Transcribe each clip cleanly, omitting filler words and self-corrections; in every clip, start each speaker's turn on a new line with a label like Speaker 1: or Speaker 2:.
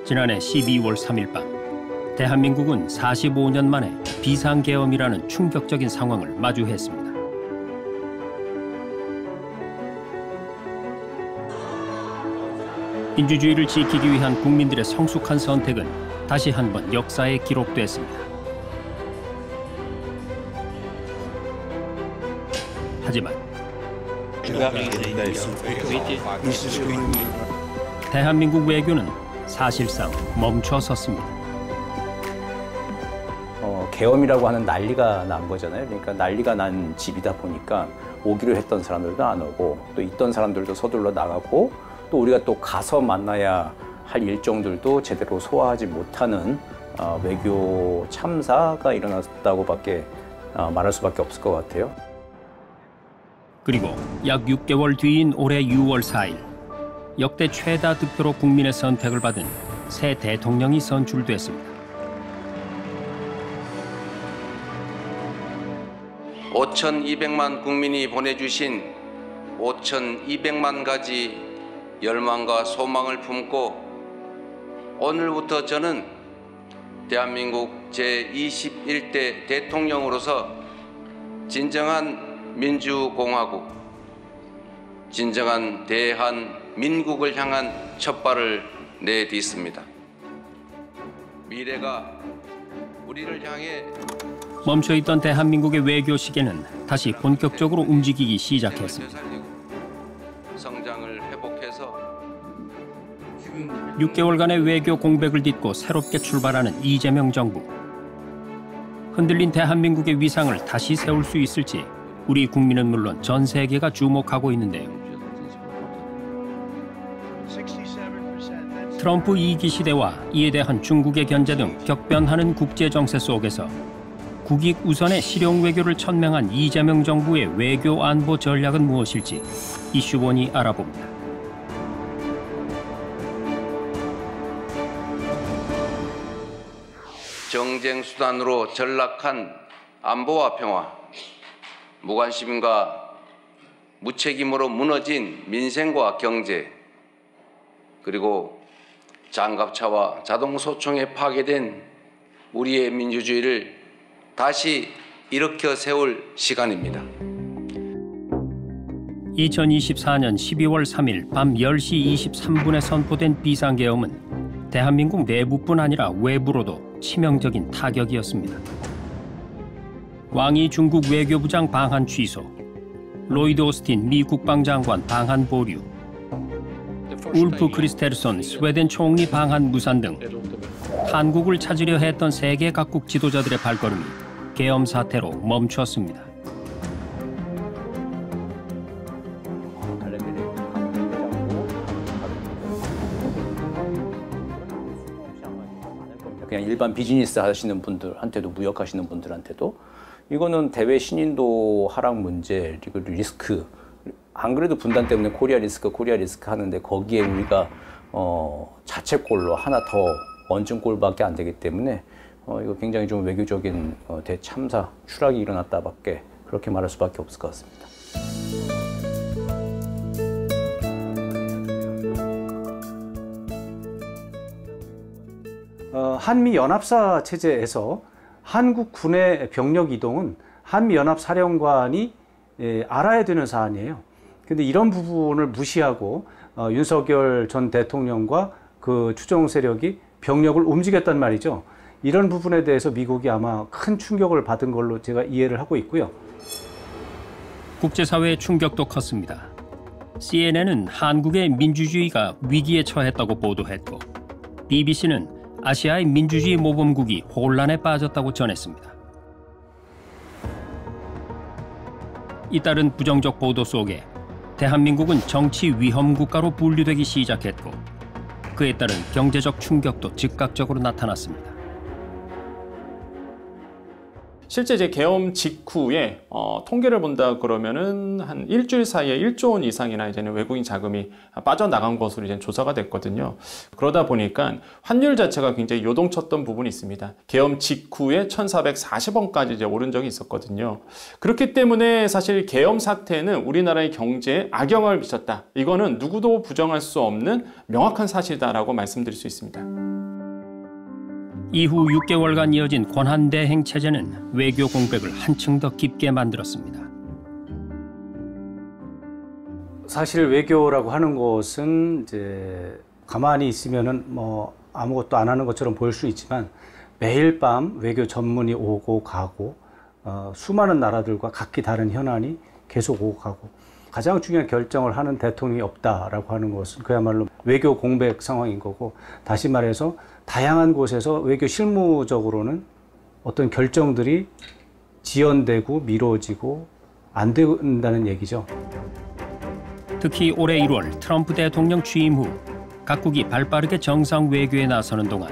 Speaker 1: 지난해 12월 3일 밤 대한민국은 45년 만에 비상계엄이라는 충격적인 상황을 마주했습니다. 민주주의를 지키기 위한 국민들의 성숙한 선택은 다시 한번 역사에 기록됐습니다. 하지만 대한민국 외교는 사실상 멈춰섰습니다.
Speaker 2: 계엄이라고 하는 난리가 난 거잖아요. 그러니까 난리가 난 집이다 보니까 오기로 했던 사람들도 안 오고 또 있던 사람들도 서둘러 나가고 또 우리가 또 가서 만나야 할 일정들도 제대로 소화하지 못하는 외교 참사가 일어났다고밖에 말할 수밖에 없을 것 같아요.
Speaker 1: 그리고 약 6개월 뒤인 올해 6월 4일 역대 최다 득표로 국민의 선택을 받은 새 대통령이 선출됐습니다.
Speaker 3: 5,200만 국민이 보내주신 5,200만 가지 열망과 소망을 품고 오늘부터 저는 대한민국 제21대 대통령으로서 진정한 민주공화국, 진정한 대한민국을 향한 첫발을 내딛습니다. 미래가 우리를 향해
Speaker 1: 멈춰있던 대한민국의 외교 시계는 다시 본격적으로 움직이기 시작했습니다.
Speaker 3: 성장을 회복해서
Speaker 1: 6개월간의 외교 공백을 딛고 새롭게 출발하는 이재명 정부. 흔들린 대한민국의 위상을 다시 세울 수 있을지 우리 국민은 물론 전 세계가 주목하고 있는데요. 트럼프 2기 시대와 이에 대한 중국의 견제 등 격변하는 국제 정세 속에서 국익 우선의 실용 외교를 천명한 이재명 정부의 외교 안보 전략은 무엇일지 이슈본이 알아봅니다.
Speaker 3: 정쟁 수단으로 전락한 안보와 평화, 무관심과 무책임으로 무너진 민생과 경제, 그리고 장갑차와 자동소총에 파괴된 우리의 민주주의를 다시 일으켜 세울 시간입니다.
Speaker 1: 2024년 12월 3일 밤 10시 23분에 선포된 비상계엄은 대한민국 내부뿐 아니라 외부로도 치명적인 타격이었습니다. 왕이 중국 외교부장 방한 취소, 로이드 오스틴 미 국방장관 방한 보류, 울프 크리스테르손 스웨덴 총리 방한 무산 등 한국을 찾으려 했던 세계 각국 지도자들의 발걸음이 계엄 사태로 멈췄습니다.
Speaker 2: 그냥 일반 비즈니스 하시는 분들한테도 무역하시는 분들한테도 이거는 대외 신인도 하락 문제 그리고 리스크 안 그래도 분단 때문에 코리아 리스크 하는데 거기에 우리가 자책골로 하나 더 얹은 꼴밖에 안 되기 때문에 이거 굉장히 좀 외교적인 대참사 추락이 일어났다밖에 그렇게 말할 수밖에 없을 것 같습니다.
Speaker 4: 한미 연합사 체제에서 한국 군의 병력 이동은 한미 연합 사령관이 알아야 되는 사안이에요. 근데 이런 부분을 무시하고 윤석열 전 대통령과 그 추종 세력이 병력을 움직였단 말이죠. 이런 부분에 대해서 미국이 아마 큰 충격을 받은 걸로 제가 이해를 하고 있고요.
Speaker 1: 국제사회의 충격도 컸습니다. CNN은 한국의 민주주의가 위기에 처했다고 보도했고 BBC는 아시아의 민주주의 모범국이 혼란에 빠졌다고 전했습니다. 잇따른 부정적 보도 속에 대한민국은 정치 위험 국가로 분류되기 시작했고 그에 따른 경제적 충격도 즉각적으로 나타났습니다.
Speaker 5: 실제 이제 계엄 직후에 통계를 본다 그러면은 한 일주일 사이에 1조 원 이상이나 이제는 외국인 자금이 빠져나간 것으로 이제 조사가 됐거든요. 그러다 보니까 환율 자체가 굉장히 요동쳤던 부분이 있습니다. 계엄 직후에 1,440원까지 이제 오른 적이 있었거든요. 그렇기 때문에 사실 계엄 사태는 우리나라의 경제에 악영향을 미쳤다. 이거는 누구도 부정할 수 없는 명확한 사실이다라고 말씀드릴 수 있습니다.
Speaker 1: 이후 6개월간 이어진 권한대행 체제는 외교 공백을 한층 더 깊게 만들었습니다.
Speaker 4: 사실 외교라고 하는 것은 이제 가만히 있으면은 뭐 아무것도 안 하는 것처럼 보일 수 있지만 매일 밤 외교 전문이 오고 가고 수많은 나라들과 각기 다른 현안이 계속 오고 가고 가장 중요한 결정을 하는 대통령이 없다라고 하는 것은 그야말로 외교 공백 상황인 거고, 다시 말해서 다양한 곳에서 외교 실무적으로는 어떤 결정들이 지연되고 미뤄지고 안 된다는 얘기죠.
Speaker 1: 특히 올해 1월 트럼프 대통령 취임 후 각국이 발빠르게 정상 외교에 나서는 동안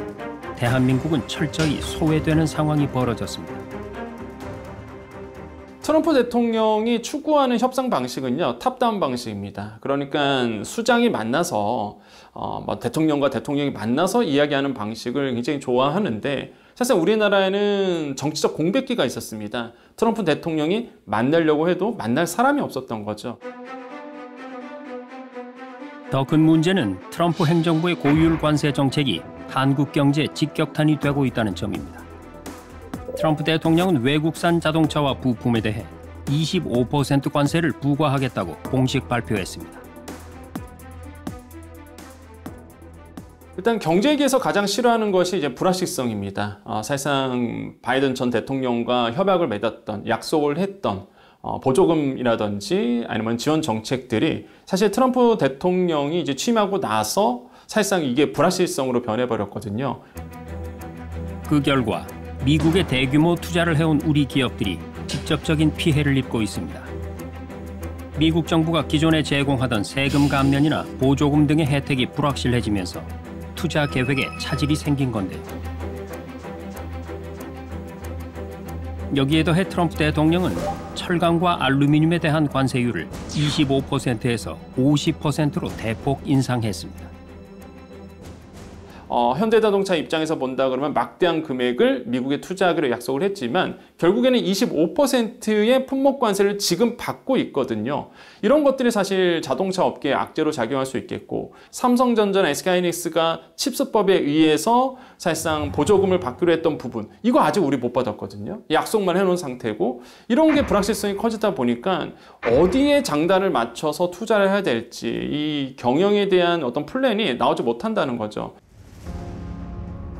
Speaker 1: 대한민국은 철저히 소외되는 상황이 벌어졌습니다.
Speaker 5: 트럼프 대통령이 추구하는 협상 방식은요, 탑다운 방식입니다. 그러니까 수장이 만나서 대통령과 대통령이 만나서 이야기하는 방식을 굉장히 좋아하는데, 사실 우리나라에는 정치적 공백기가 있었습니다. 트럼프 대통령이 만나려고 해도 만날 사람이 없었던 거죠.
Speaker 1: 더 큰 문제는 트럼프 행정부의 고율 관세 정책이 한국 경제에 직격탄이 되고 있다는 점입니다. 트럼프 대통령은 외국산 자동차와 부품에 대해 25% 관세를 부과하겠다고 공식 발표했습니다.
Speaker 5: 일단 경제계에서 가장 싫어하는 것이 이제 불확실성입니다. 사실상 바이든 전 대통령과 협약을 맺었던, 약속을 했던 보조금이라든지 아니면 지원 정책들이 사실 트럼프 대통령이 이제 취임하고 나서 사실상 이게 불확실성으로 변해버렸거든요.
Speaker 1: 그 결과 미국에 대규모 투자를 해온 우리 기업들이 직접적인 피해를 입고 있습니다. 미국 정부가 기존에 제공하던 세금 감면이나 보조금 등의 혜택이 불확실해지면서 투자 계획에 차질이 생긴 건데요. 여기에 더해 트럼프 대통령은 철강과 알루미늄에 대한 관세율을 25%에서 50%로 대폭 인상했습니다.
Speaker 5: 현대자동차 입장에서 본다 그러면 막대한 금액을 미국에 투자하기로 약속을 했지만 결국에는 25%의 품목 관세를 지금 받고 있거든요. 이런 것들이 사실 자동차 업계에 악재로 작용할 수 있겠고, 삼성전자나 SK하이닉스가 칩스법에 의해서 사실상 보조금을 받기로 했던 부분, 이거 아직 우리 못 받았거든요. 약속만 해놓은 상태고, 이런 게 불확실성이 커지다 보니까 어디에 장단을 맞춰서 투자를 해야 될지 이 경영에 대한 어떤 플랜이 나오지 못한다는 거죠.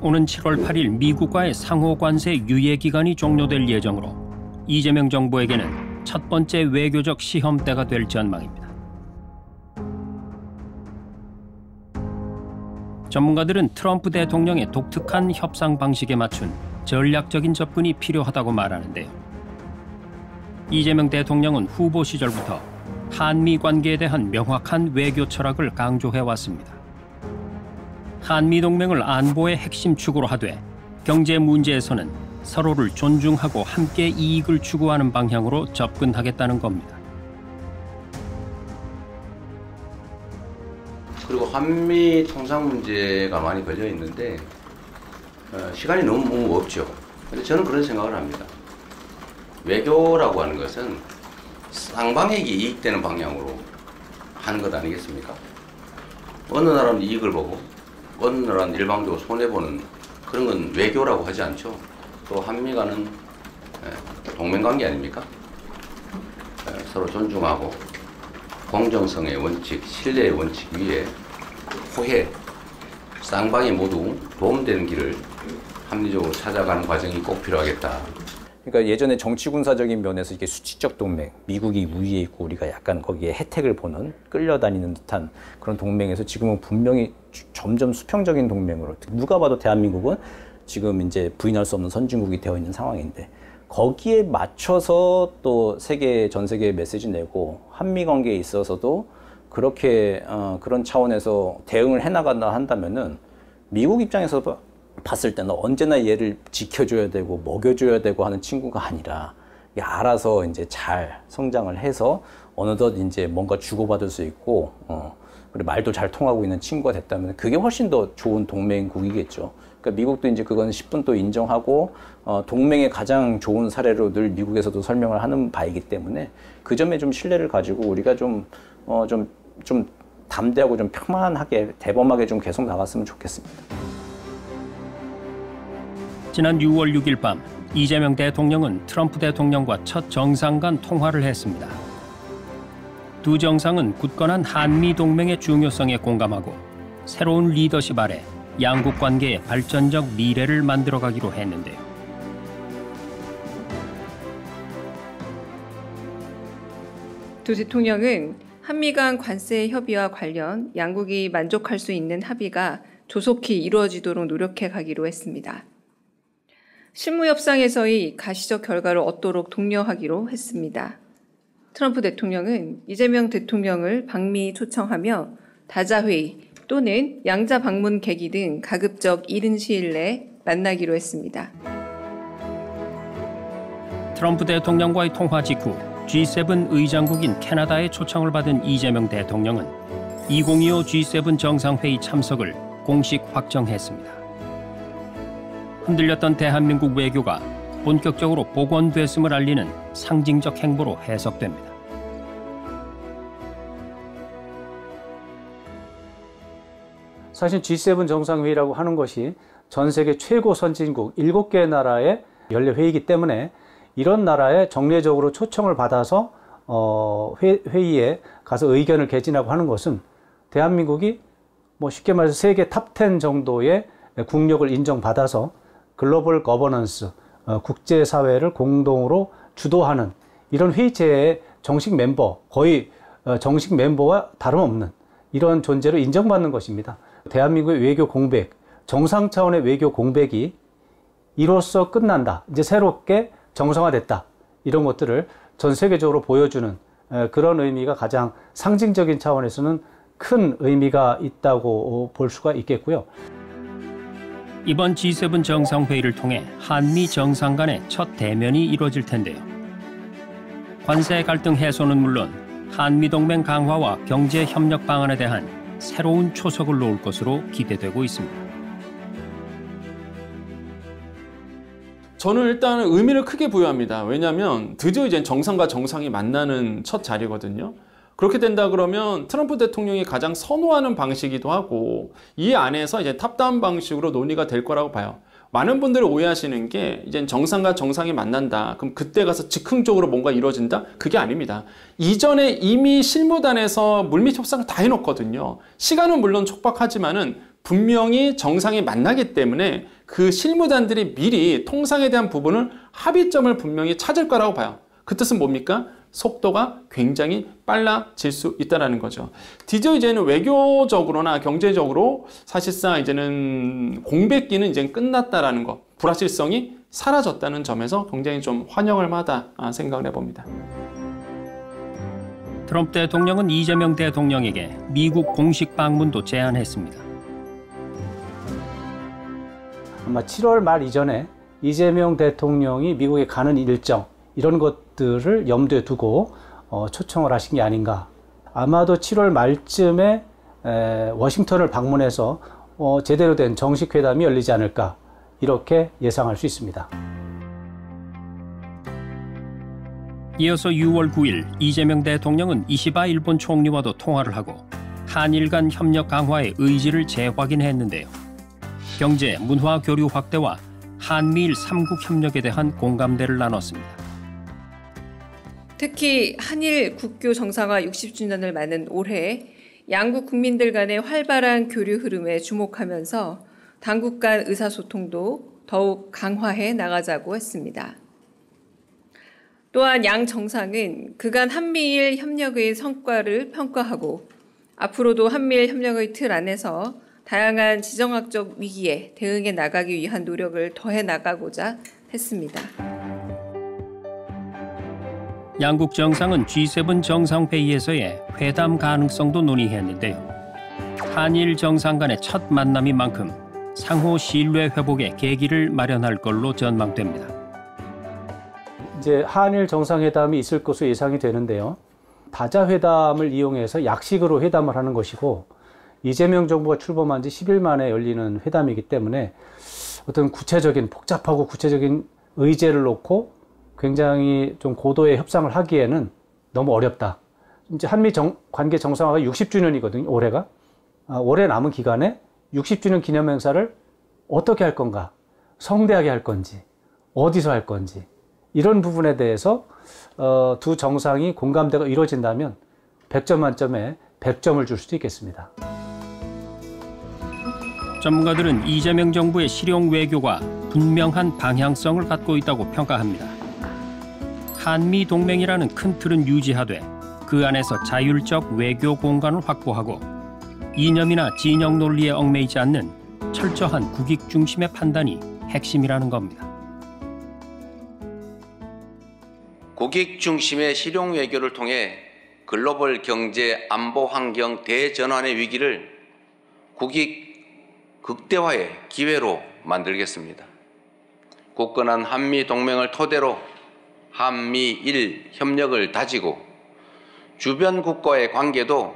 Speaker 1: 오는 7월 8일 미국과의 상호 관세 유예 기간이 종료될 예정으로 이재명 정부에게는 첫 번째 외교적 시험대가 될 전망입니다. 전문가들은 트럼프 대통령의 독특한 협상 방식에 맞춘 전략적인 접근이 필요하다고 말하는데요. 이재명 대통령은 후보 시절부터 한미 관계에 대한 명확한 외교 철학을 강조해왔습니다. 한미 동맹을 안보의 핵심 축으로 하되 경제 문제에서는 서로를 존중하고 함께 이익을 추구하는 방향으로 접근하겠다는 겁니다.
Speaker 3: 그리고 한미 통상 문제가 많이 걸려 있는데 시간이 너무 없죠. 근데 저는 그런 생각을 합니다. 외교라고 하는 것은 쌍방에게 이익되는 방향으로 하는 것 아니겠습니까? 어느 나라는 이익을 보고 어느 나라는 일방적으로 손해보는 그런 건 외교라고 하지 않죠. 또 한미 간은 동맹관계 아닙니까? 서로 존중하고 공정성의 원칙, 신뢰의 원칙 위에 호혜, 쌍방이 모두 도움되는 길을 합리적으로 찾아가는 과정이 꼭 필요하겠다.
Speaker 2: 그러니까 예전에 정치군사적인 면에서 이게 수치적 동맹, 미국이 우위에 있고 우리가 약간 거기에 혜택을 보는 끌려다니는 듯한 그런 동맹에서 지금은 분명히 점점 수평적인 동맹으로, 누가 봐도 대한민국은 지금 이제 부인할 수 없는 선진국이 되어 있는 상황인데 거기에 맞춰서 또 전 세계에 메시지 내고 한미 관계에 있어서도 그렇게 그런 차원에서 대응을 해나간다 한다면은 미국 입장에서 봤을 때는 언제나 얘를 지켜줘야 되고 먹여줘야 되고 하는 친구가 아니라 알아서 이제 잘 성장을 해서 어느덧 이제 뭔가 주고받을 수 있고 그리고 말도 잘 통하고 있는 친구가 됐다면 그게 훨씬 더 좋은 동맹국이겠죠. 그러니까 미국도 이제 그건 10분 또 인정하고 동맹의 가장 좋은 사례로 늘 미국에서도 설명을 하는 바이기 때문에 그 점에 좀 신뢰를 가지고 우리가 좀 담대하고 좀 평안하게 대범하게 좀 계속 나갔으면 좋겠습니다.
Speaker 1: 지난 6월 6일 밤 이재명 대통령은 트럼프 대통령과 첫 정상 간 통화를 했습니다. 두 정상은 굳건한 한미 동맹의 중요성에 공감하고 새로운 리더십 아래 양국 관계의 발전적 미래를 만들어가기로 했는데요.
Speaker 6: 두 대통령은 한미 간 관세 협의와 관련 양국이 만족할 수 있는 합의가 조속히 이루어지도록 노력해 가기로 했습니다. 실무 협상에서의 가시적 결과를 얻도록 독려하기로 했습니다. 트럼프 대통령은 이재명 대통령을 방미 초청하며 다자회의 또는 양자 방문 계기 등 가급적 이른 시일 내에 만나기로 했습니다.
Speaker 1: 트럼프 대통령과의 통화 직후 G7 의장국인 캐나다의 초청을 받은 이재명 대통령은 2025 G7 정상회의 참석을 공식 확정했습니다. 흔들렸던 대한민국 외교가 본격적으로 복원됐음을 알리는 상징적 행보로 해석됩니다.
Speaker 4: 사실 G7 정상회의라고 하는 것이 전 세계 최고 선진국 7개 나라의 연례 회의이기 때문에 이런 나라에 정례적으로 초청을 받아서 회의에 가서 의견을 개진하고 하는 것은 대한민국이 쉽게 말해서 세계 탑10 정도의 국력을 인정받아서 글로벌 거버넌스, 국제사회를 공동으로 주도하는 이런 회의체의 정식 멤버, 거의 정식 멤버와 다름없는 이런 존재로 인정받는 것입니다. 대한민국의 외교 공백, 정상 차원의 외교 공백이 이로써 끝난다. 이제 새롭게 정상화됐다. 이런 것들을 전 세계적으로 보여주는 그런 의미가 가장 상징적인 차원에서는 큰 의미가 있다고 볼 수가 있겠고요.
Speaker 1: 이번 G7 정상회의를 통해 한미 정상 간의 첫 대면이 이루어질 텐데요. 관세 갈등 해소는 물론 한미동맹 강화와 경제 협력 방안에 대한 새로운 초석을 놓을 것으로 기대되고 있습니다.
Speaker 5: 저는 일단 의미를 크게 부여합니다. 왜냐하면 드디어 이제 정상과 정상이 만나는 첫 자리거든요. 그렇게 된다 그러면 트럼프 대통령이 가장 선호하는 방식이기도 하고 이 안에서 이제 탑다운 방식으로 논의가 될 거라고 봐요. 많은 분들이 오해하시는 게 이제 정상과 정상이 만난다. 그럼 그때 가서 즉흥적으로 뭔가 이루어진다? 그게 아닙니다. 이전에 이미 실무단에서 물밑 협상을 다 해놓거든요. 시간은 물론 촉박하지만은 분명히 정상이 만나기 때문에 그 실무단들이 미리 통상에 대한 부분을 합의점을 분명히 찾을 거라고 봐요. 그 뜻은 뭡니까? 속도가 굉장히 빨라질 수 있다는 거죠. 드디어 이제는 외교적으로나 경제적으로 사실상 이제는 공백기는 이제 끝났다라는 거, 불확실성이 사라졌다는 점에서 굉장히 좀 환영할 만하다 생각을 해봅니다.
Speaker 1: 트럼프 대통령은 이재명 대통령에게 미국 공식 방문도 제안했습니다.
Speaker 4: 아마 7월 말 이전에 이재명 대통령이 미국에 가는 일정 이런 것들을 염두에 두고 초청을 하신 게 아닌가. 아마도 7월 말쯤에 워싱턴을 방문해서 제대로 된 정식 회담이 열리지 않을까 이렇게 예상할 수 있습니다.
Speaker 1: 이어서 6월 9일 이재명 대통령은 이시바 일본 총리와도 통화를 하고 한일 간 협력 강화의 의지를 재확인했는데요. 경제, 문화 교류 확대와 한미일 3국 협력에 대한 공감대를 나눴습니다.
Speaker 6: 특히 한일 국교 정상화 60주년을 맞는 올해 양국 국민들 간의 활발한 교류 흐름에 주목하면서 당국 간 의사소통도 더욱 강화해 나가자고 했습니다. 또한 양 정상은 그간 한미일 협력의 성과를 평가하고 앞으로도 한미일 협력의 틀 안에서 다양한 지정학적 위기에 대응해 나가기 위한 노력을 더해 나가고자 했습니다.
Speaker 1: 양국 정상은 G7 정상회의에서의 회담 가능성도 논의했는데요. 한일 정상 간의 첫 만남인 만큼 상호 신뢰 회복의 계기를 마련할 걸로 전망됩니다.
Speaker 4: 이제 한일 정상회담이 있을 것으로 예상이 되는데요. 다자회담을 이용해서 약식으로 회담을 하는 것이고 이재명 정부가 출범한 지 10일 만에 열리는 회담이기 때문에 어떤 구체적인 복잡하고 구체적인 의제를 놓고 굉장히 좀 고도의 협상을 하기에는 너무 어렵다. 이제 한미 관계 정상화가 60주년이거든요, 올해가. 올해 남은 기간에 60주년 기념 행사를 어떻게 할 건가. 성대하게 할 건지, 어디서 할 건지 이런 부분에 대해서 두 정상이 공감대가 이루어진다면 100점 만점에 100점을 줄 수도 있겠습니다.
Speaker 1: 전문가들은 이재명 정부의 실용 외교가 분명한 방향성을 갖고 있다고 평가합니다. 한미 동맹이라는 큰 틀은 유지하되 그 안에서 자율적 외교 공간을 확보하고 이념이나 진영 논리에 얽매이지 않는 철저한 국익 중심의 판단이 핵심이라는 겁니다.
Speaker 3: 국익 중심의 실용 외교를 통해 글로벌 경제 안보 환경 대전환의 위기를 국익 극대화의 기회로 만들겠습니다. 굳건한 한미 동맹을 토대로 한미일 협력을 다지고 주변 국가의 관계도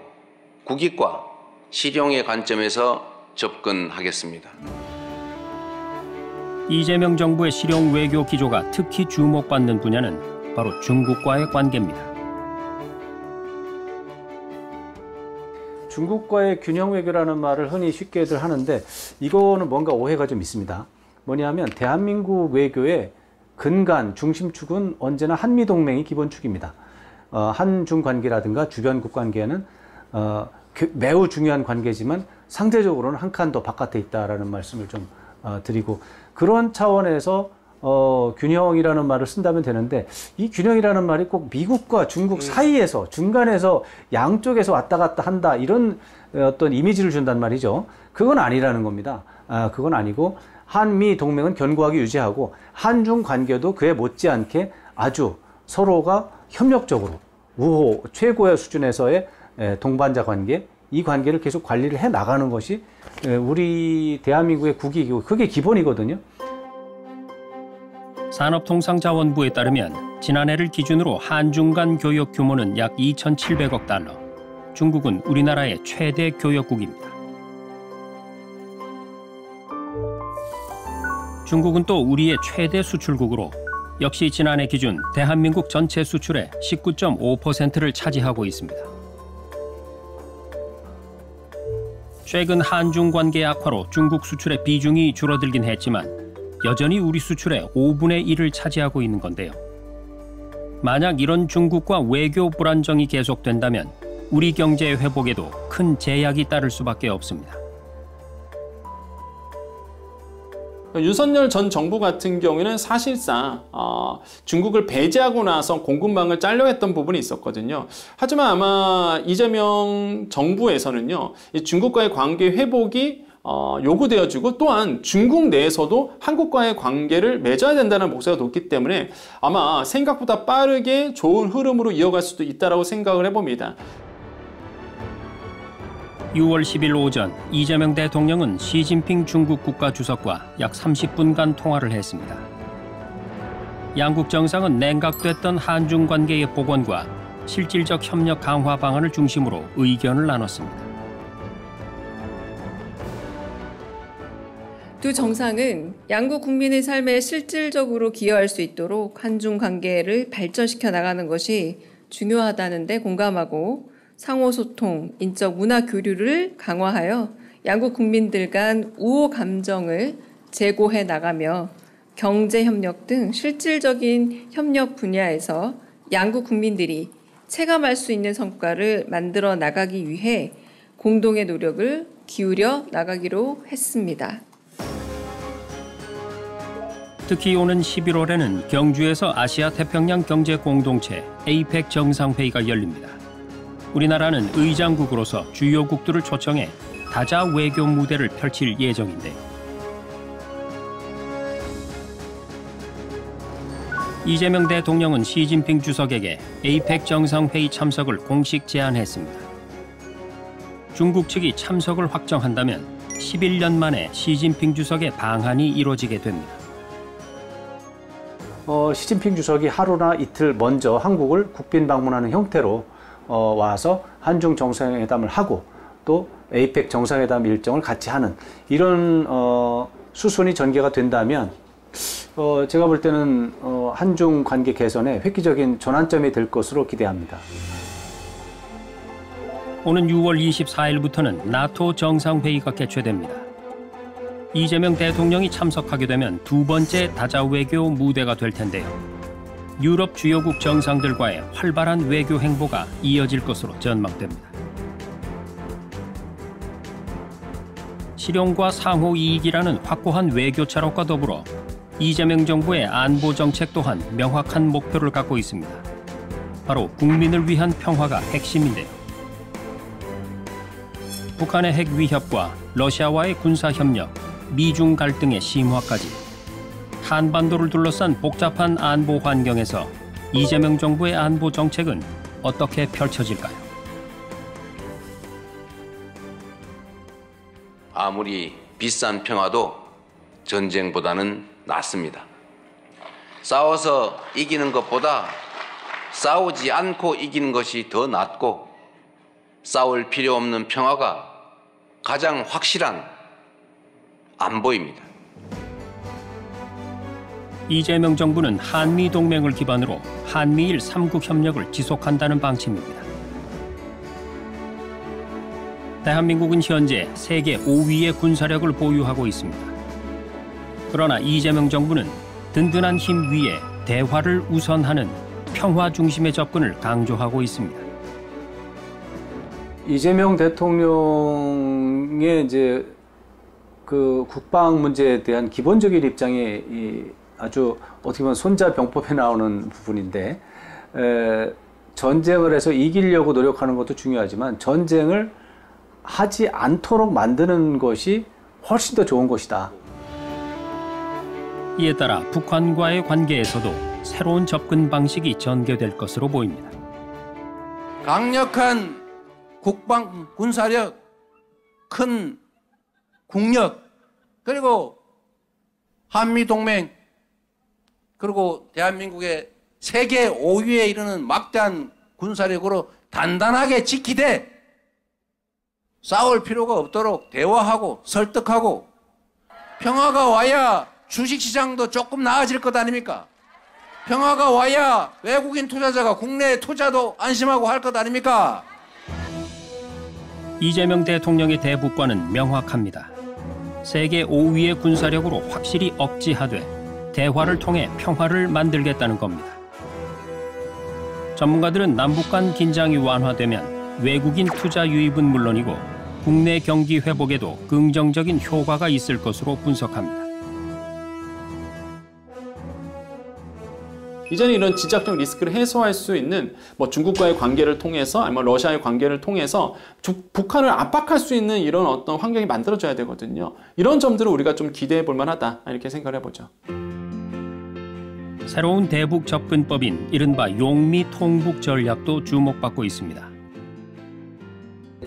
Speaker 3: 국익과 실용의 관점에서 접근하겠습니다.
Speaker 1: 이재명 정부의 실용 외교 기조가 특히 주목받는 분야는 바로 중국과의 관계입니다.
Speaker 4: 중국과의 균형 외교라는 말을 흔히 쉽게들 하는데 이거는 뭔가 오해가 좀 있습니다. 뭐냐면 대한민국 외교의 근간, 중심축은 언제나 한미동맹이 기본축입니다. 한중 관계라든가 주변국 관계는 매우 중요한 관계지만 상대적으로는 한 칸 더 바깥에 있다라는 말씀을 좀 드리고, 그런 차원에서 균형이라는 말을 쓴다면 되는데, 이 균형이라는 말이 꼭 미국과 중국 사이에서 중간에서 양쪽에서 왔다 갔다 한다 이런 어떤 이미지를 준단 말이죠. 그건 아니라는 겁니다. 그건 아니고 한미 동맹은 견고하게 유지하고 한중 관계도 그에 못지않게 아주 서로가 협력적으로 우호 최고의 수준에서의 동반자 관계, 이 관계를 계속 관리를 해 나가는 것이 우리 대한민국의 국익이고 그게 기본이거든요.
Speaker 1: 산업통상자원부에 따르면 지난해를 기준으로 한중 간 교역 규모는 약 2,700억 달러. 중국은 우리나라의 최대 교역국입니다. 중국은 또 우리의 최대 수출국으로 역시 지난해 기준 대한민국 전체 수출의 19.5%를 차지하고 있습니다. 최근 한중 관계 악화로 중국 수출의 비중이 줄어들긴 했지만 여전히 우리 수출의 5분의 1을 차지하고 있는 건데요. 만약 이런 중국과 외교 불안정이 계속된다면 우리 경제의 회복에도 큰 제약이 따를 수밖에 없습니다.
Speaker 5: 윤석열 전 정부 같은 경우에는 사실상 중국을 배제하고 나서 공급망을 짜려 했던 부분이 있었거든요. 하지만 아마 이재명 정부에서는요, 이 중국과의 관계 회복이 요구되어지고 또한 중국 내에서도 한국과의 관계를 맺어야 된다는 목소리가 높기 때문에 아마 생각보다 빠르게 좋은 흐름으로 이어갈 수도 있다고 생각을 해봅니다.
Speaker 1: 6월 10일 오전 이재명 대통령은 시진핑 중국 국가주석과 약 30분간 통화를 했습니다. 양국 정상은 냉각됐던 한중 관계의 복원과 실질적 협력 강화 방안을 중심으로 의견을 나눴습니다.
Speaker 6: 두 정상은 양국 국민의 삶에 실질적으로 기여할 수 있도록 한중 관계를 발전시켜 나가는 것이 중요하다는 데 공감하고 상호소통, 인적 문화 교류를 강화하여 양국 국민들 간 우호 감정을 제고해 나가며 경제협력 등 실질적인 협력 분야에서 양국 국민들이 체감할 수 있는 성과를 만들어 나가기 위해 공동의 노력을 기울여 나가기로 했습니다.
Speaker 1: 특히 오는 11월에는 경주에서 아시아 태평양 경제 공동체 APEC 정상회의가 열립니다. 우리나라는 의장국으로서 주요국들을 초청해 다자 외교 무대를 펼칠 예정인데요. 이재명 대통령은 시진핑 주석에게 APEC 정상회의 참석을 공식 제안했습니다. 중국 측이 참석을 확정한다면 11년 만에 시진핑 주석의 방한이 이루어지게 됩니다.
Speaker 4: 시진핑 주석이 하루나 이틀 먼저 한국을 국빈 방문하는 형태로 와서 한중 정상회담을 하고 또 APEC 정상회담 일정을 같이 하는 이런 수순이 전개가 된다면 제가 볼 때는 한중 관계 개선에 획기적인 전환점이 될 것으로 기대합니다.
Speaker 1: 오는 6월 24일부터는 나토 정상회의가 개최됩니다. 이재명 대통령이 참석하게 되면 두 번째 다자 외교 무대가 될 텐데요. 유럽 주요국 정상들과의 활발한 외교 행보가 이어질 것으로 전망됩니다. 실용과 상호 이익이라는 확고한 외교 철학과 더불어 이재명 정부의 안보 정책 또한 명확한 목표를 갖고 있습니다. 바로 국민을 위한 평화가 핵심인데요. 북한의 핵 위협과 러시아와의 군사 협력, 미중 갈등의 심화까지 한반도를 둘러싼 복잡한 안보 환경에서 이재명 정부의 안보 정책은 어떻게 펼쳐질까요?
Speaker 3: 아무리 비싼 평화도 전쟁보다는 낫습니다. 싸워서 이기는 것보다 싸우지 않고 이기는 것이 더 낫고 싸울 필요 없는 평화가 가장 확실한 안보입니다.
Speaker 1: 이재명 정부는 한미 동맹을 기반으로 한미일 3국 협력을 지속한다는 방침입니다. 대한민국은 현재 세계 5위의 군사력을 보유하고 있습니다. 그러나 이재명 정부는 든든한 힘 위에 대화를 우선하는 평화 중심의 접근을 강조하고 있습니다.
Speaker 4: 이재명 대통령의 이제 그 국방 문제에 대한 기본적인 입장이 아주 어떻게 보면 손자병법에 나오는 부분인데, 전쟁을 해서 이기려고 노력하는 것도 중요하지만 전쟁을 하지 않도록 만드는 것이 훨씬 더 좋은 것이다.
Speaker 1: 이에 따라 북한과의 관계에서도 새로운 접근 방식이 전개될 것으로 보입니다.
Speaker 3: 강력한 국방 군사력, 큰 국력, 그리고 한미 동맹, 그리고 대한민국의 세계 5위에 이르는 막대한 군사력으로 단단하게 지키되 싸울 필요가 없도록 대화하고 설득하고, 평화가 와야 주식시장도 조금 나아질 것 아닙니까? 평화가 와야 외국인 투자자가 국내 투자도 안심하고 할 것 아닙니까?
Speaker 1: 이재명 대통령의 대북과는 명확합니다. 세계 5위의 군사력으로 확실히 억지하되 대화를 통해 평화를 만들겠다는 겁니다. 전문가들은 남북 간 긴장이 완화되면 외국인 투자 유입은 물론이고 국내 경기 회복에도 긍정적인 효과가 있을 것으로 분석합니다.
Speaker 5: 이제는 이런 지적적 리스크를 해소할 수 있는 중국과의 관계를 통해서 아니면 러시아의 관계를 통해서 북한을 압박할 수 있는 이런 어떤 환경이 만들어져야 되거든요. 이런 점들을 우리가 좀 기대해 볼 만하다 이렇게 생각을 해보죠.
Speaker 1: 새로운 대북 접근법인 이른바 용미 통북 전략도 주목받고 있습니다.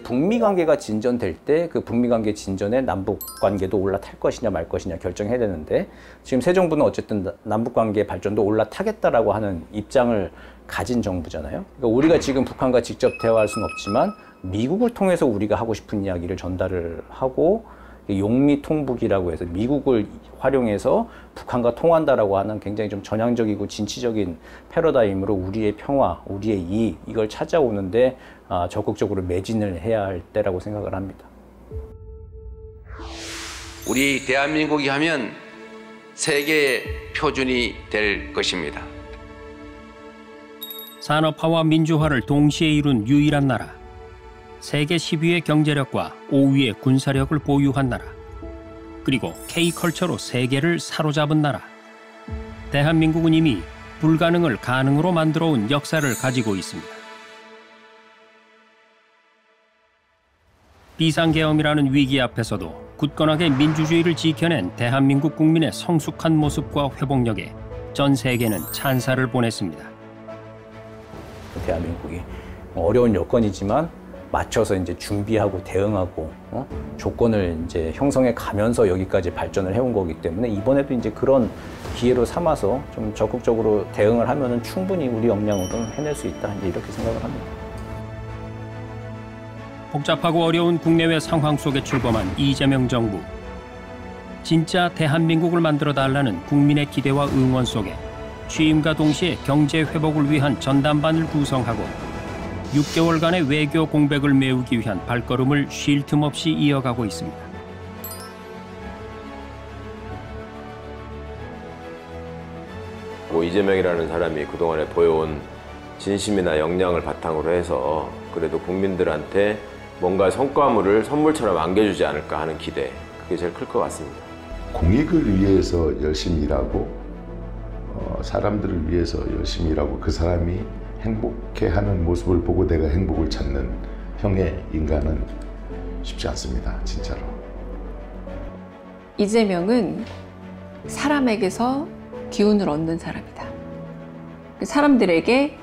Speaker 2: 북미 관계가 진전될 때 그 북미 관계 진전에 남북 관계도 올라탈 것이냐 말 것이냐 결정해야 되는데, 지금 새 정부는 어쨌든 남북 관계 발전도 올라타겠다라고 하는 입장을 가진 정부잖아요. 그러니까 우리가 지금 북한과 직접 대화할 수는 없지만 미국을 통해서 우리가 하고 싶은 이야기를 전달을 하고, 용미 통북이라고 해서 미국을 활용해서 북한과 통한다라고 하는 굉장히 좀 전향적이고 진취적인 패러다임으로 우리의 평화, 우리의 이익, 이걸 찾아오는데 적극적으로 매진을 해야 할 때라고 생각을 합니다.
Speaker 3: 우리 대한민국이 하면 세계의 표준이 될 것입니다.
Speaker 1: 산업화와 민주화를 동시에 이룬 유일한 나라. 세계 10위의 경제력과 5위의 군사력을 보유한 나라. 그리고 K컬처로 세계를 사로잡은 나라. 대한민국은 이미 불가능을 가능으로 만들어온 역사를 가지고 있습니다. 비상계엄이라는 위기 앞에서도 굳건하게 민주주의를 지켜낸 대한민국 국민의 성숙한 모습과 회복력에 전 세계는 찬사를 보냈습니다.
Speaker 2: 대한민국이 어려운 여건이지만 맞춰서 이제 준비하고 대응하고 조건을 이제 형성해 가면서 여기까지 발전을 해온 거기 때문에 이번에도 이제 그런 기회로 삼아서 좀 적극적으로 대응을 하면은 충분히 우리 역량으로는 해낼 수 있다, 이제 이렇게 생각을 합니다.
Speaker 1: 복잡하고 어려운 국내외 상황 속에 출범한 이재명 정부. 진짜 대한민국을 만들어 달라는 국민의 기대와 응원 속에 취임과 동시에 경제 회복을 위한 전담반을 구성하고 6개월간의 외교 공백을 메우기 위한 발걸음을 쉴 틈 없이 이어가고 있습니다.
Speaker 7: 이재명이라는 사람이 그동안에 보여온 진심이나 역량을 바탕으로 해서 그래도 국민들한테 뭔가 성과물을 선물처럼 안겨주지 않을까 하는 기대, 그게 제일 클 것 같습니다.
Speaker 8: 공익을 위해서 열심히 일하고 사람들을 위해서 열심히 일하고 그 사람이 행복해하는 모습을 보고 내가 행복을 찾는 형의 인간은 쉽지 않습니다. 진짜로.
Speaker 6: 이재명은 사람에게서 기운을 얻는 사람이다. 사람들에게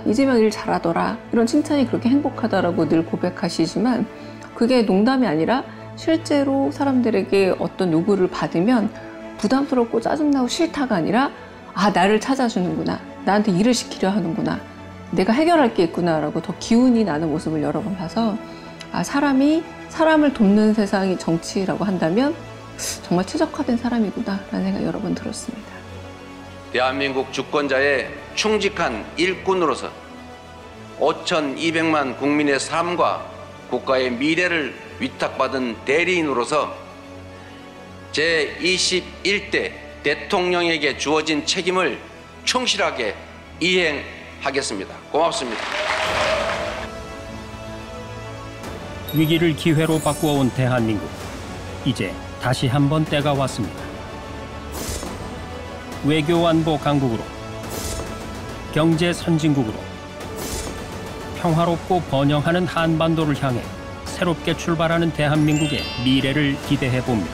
Speaker 6: 이재명 일 잘하더라, 이런 칭찬이 그렇게 행복하다라고 늘 고백하시지만 그게 농담이 아니라 실제로 사람들에게 어떤 요구를 받으면 부담스럽고 짜증나고 싫다가 아니라 나를 찾아주는구나, 나한테 일을 시키려 하는구나, 내가 해결할 게 있구나라고 더 기운이 나는 모습을 여러 번 봐서 사람이 사람을 돕는 세상이 정치라고 한다면 정말 최적화된 사람이구나 라는 생각이 여러 번 들었습니다.
Speaker 3: 대한민국 주권자의 충직한 일꾼으로서 5,200만 국민의 삶과 국가의 미래를 위탁받은 대리인으로서 제21대 대통령에게 주어진 책임을 충실하게 이행하겠습니다. 고맙습니다.
Speaker 1: 위기를 기회로 바꾸어온 대한민국. 이제 다시 한번 때가 왔습니다. 외교 안보 강국으로, 경제 선진국으로, 평화롭고 번영하는 한반도를 향해 새롭게 출발하는 대한민국의 미래를 기대해 봅니다.